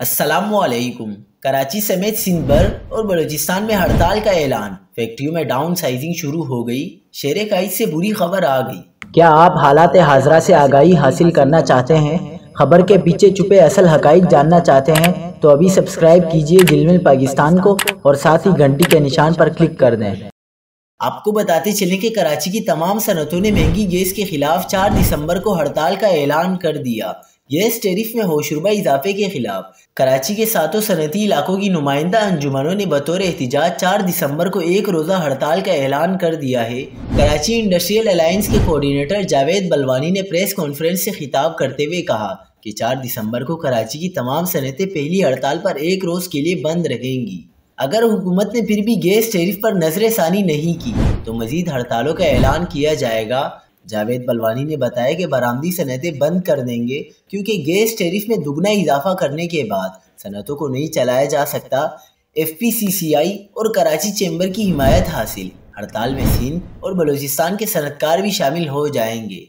السلام علیکم۔ کراچی سمیت سندھ بھر اور بلوچستان میں ہڑتال کا اعلان، فیکٹریوں میں ڈاؤن سائزنگ شروع ہو گئی، شیر قائد سے بری خبر آ گئی۔ کیا آپ حالات حاضرہ سے آگاہی حاصل کرنا چاہتے ہیں؟ خبر کے پیچھے چھپے اصل حقائق جاننا چاہتے ہیں تو ابھی سبسکرائب کیجئے دل پاکستان کو اور ساتھ ہی گھنٹی کے نشان پر کلک کر دیں۔ آپ کو بتاتے چلیں کہ کراچی کی تمام صنعتوں نے مہنگی گیس کے خلاف 4 دسمبر کو ہڑتال کا اعلان کر دیا۔ گیس ٹیرف میں ہوشربہ اضافے کے خلاف کراچی کے 7 صنعتی علاقوں کی نمائندہ انجمنوں نے بطور احتجاج 4 دسمبر کو ایک روزہ ہڑتال کا اعلان کر دیا ہے۔ کراچی انڈسٹریل الائنس کے کوارڈینیٹر جاوید بلوانی نے پریس کانفرنس سے خطاب کرتے ہوئے کہا کہ 4 دسمبر کو کراچی کی تمام صنعتیں پہلی ہڑتال پر ایک روز کے لیے بند رہیں گی۔ اگر حکومت نے پھر بھی گیس ٹیرف پر نظر ثانی نہیں کی تو مزید ہڑتالوں کا اعلان کیا جائے گا۔ جاوید بلوانی نے بتایا کہ برآمدی صنعتیں بند کر دیں گے کیونکہ گیس ٹیرف میں دگنا اضافہ کرنے کے بعد صنعتوں کو نہیں چلایا جا سکتا۔ ایف پی سی سی آئی اور کراچی چیمبر کی حمایت حاصل ہڑتال میں سندھ اور بلوچستان کے صنعتکار بھی شامل ہو جائیں گے۔